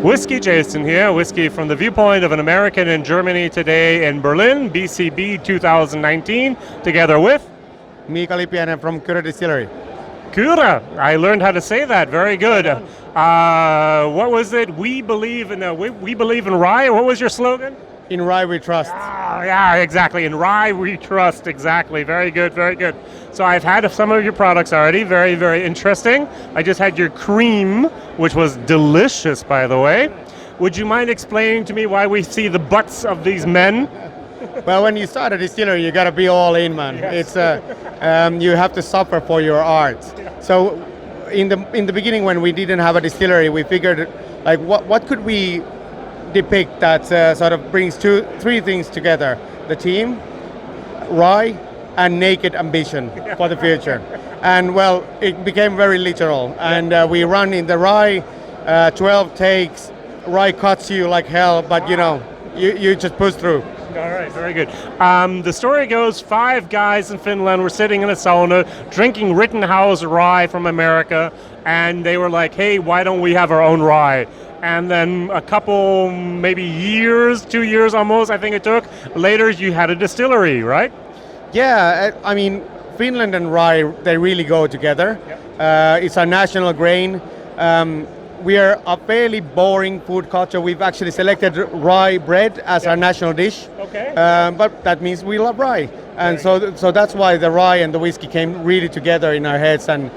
WhiskyJason here, whiskey from the viewpoint of an American in Germany today in Berlin, BCB 2019, together with Miika Lipiäinen from Kyrö Distillery. Kyrö. I learned how to say that. Very good. What was it? We believe in rye. What was your slogan? In rye we trust. Yeah, exactly. In rye we trust. Exactly. Very good. Very good. So I've had some of your products already. Very, very interesting. I just had your cream, which was delicious, by the way. Would you mind explaining to me why we see the butts of these men? Well, when you start a distillery, you got to be all in, man. Yes. It's you have to suffer for your art. So, in the beginning, when we didn't have a distillery, we figured, like, what could we depict that sort of brings three things together: the team, rye, and naked ambition for the future. And well, it became very literal. And we run in the rye, 12 takes. Rye cuts you like hell, but you just push through. All right, very good. The story goes 5 guys in Finland were sitting in a sauna drinking Rittenhouse rye from America, and they were like, hey, why don't we have our own rye? And then a couple, maybe years, 2 years almost, I think it took, later you had a distillery, right? Yeah, I mean, Finland and rye, they really go together. Yep. It's our national grain. We are a fairly boring food culture. We've actually selected rye bread as our national dish. Okay. But that means we love rye. And so that's why the rye and the whiskey came really together in our heads. And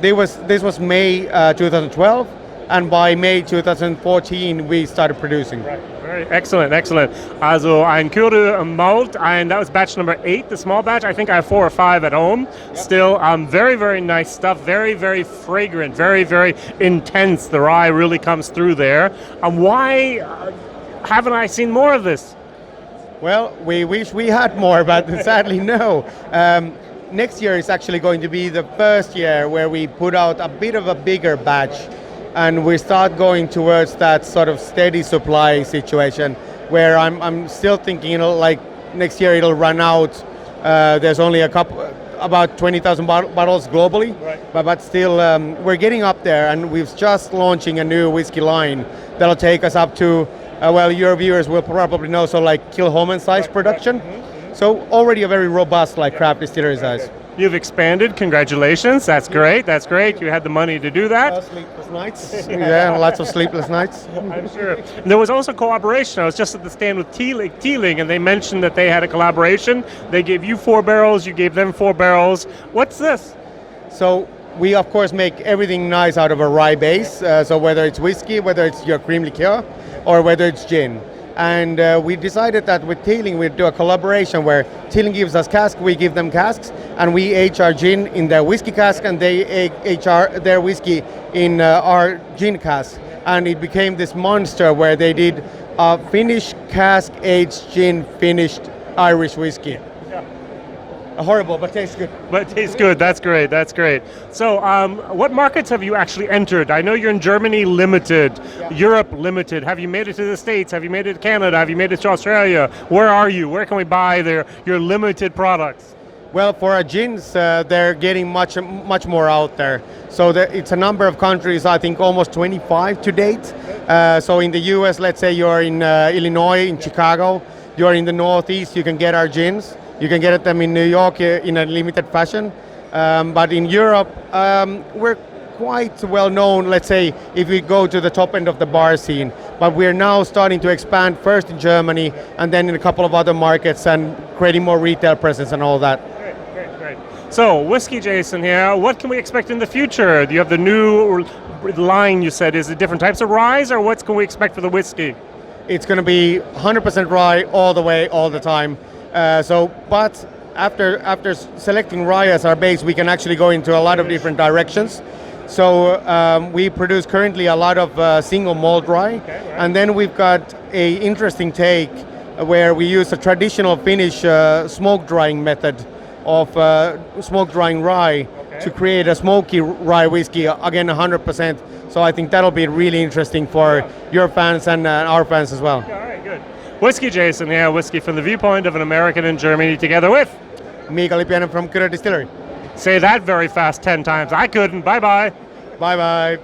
this was May 2012. And by May 2014, we started producing. Right. Very excellent, excellent. Also ein Kyr Rye malt, and that was batch number 8, the small batch. I think I have 4 or 5 at home. Yep. Still, very, very nice stuff. Very, very fragrant. Very, very intense. The rye really comes through there. Why haven't I seen more of this? Well, we wish we had more, but sadly no. Next year is actually going to be the first year where we put out a bit of a bigger batch. And we start going towards that sort of steady supply situation where I'm still thinking, like next year it'll run out. There's only about 20,000 bottles globally, right. But still we're getting up there, and we've just launching a new whiskey line that'll take us up to, well, your viewers will probably know, so like Kilhoman size production. Right. Mm-hmm. So already a very robust craft distillery size. You've expanded. Congratulations. That's great. That's great. You had the money to do that. Sleepless nights. Yeah, lots of sleepless nights. I'm sure. And there was also cooperation. I was just at the stand with Teeling, and they mentioned that they had a collaboration. They gave you 4 barrels. You gave them 4 barrels. What's this? So we, of course, make everything nice out of a rye base. So whether it's whiskey, whether it's your cream liqueur, or whether it's gin. And we decided that with Teeling we'd do a collaboration where Teeling gives us casks, we give them casks, and we age our gin in their whiskey cask, and they age their whiskey in our gin cask. And it became this monster where they did a Finnish cask-aged gin, finished Irish whiskey. Horrible, but tastes good. But it tastes good. That's great. That's great. So, what markets have you actually entered? I know you're in Germany limited, Europe limited. Have you made it to the States? Have you made it to Canada? Have you made it to Australia? Where are you? Where can we buy your limited products? Well, for our gins, they're getting much more out there. So it's a number of countries, I think almost 25 to date. So in the US, let's say you're in Illinois, in Chicago, you're in the Northeast, you can get our gins. You can get them in New York in a limited fashion. But in Europe, we're quite well known, let's say, if we go to the top end of the bar scene. But we're now starting to expand first in Germany and then in a couple of other markets and creating more retail presence and all that. Great. So, WhiskyJason here, what can we expect in the future? Do you have the new line you said? Is it different types of ryes, or what can we expect for the whiskey? It's going to be 100% rye all the way, all the time. But after selecting rye as our base, we can actually go into a lot of different directions. So we produce currently a lot of single malt rye, and then we've got a interesting take where we use a traditional Finnish smoke drying method of smoke drying rye to create a smoky rye whiskey, again 100%. So I think that'll be really interesting for your fans and our fans as well. All right, good. WhiskyJason, yeah, whiskey from the viewpoint of an American in Germany, together with Miika Lipiäinen from Kyrö Distillery. Say that very fast 10 times. I couldn't. Bye-bye. Bye-bye.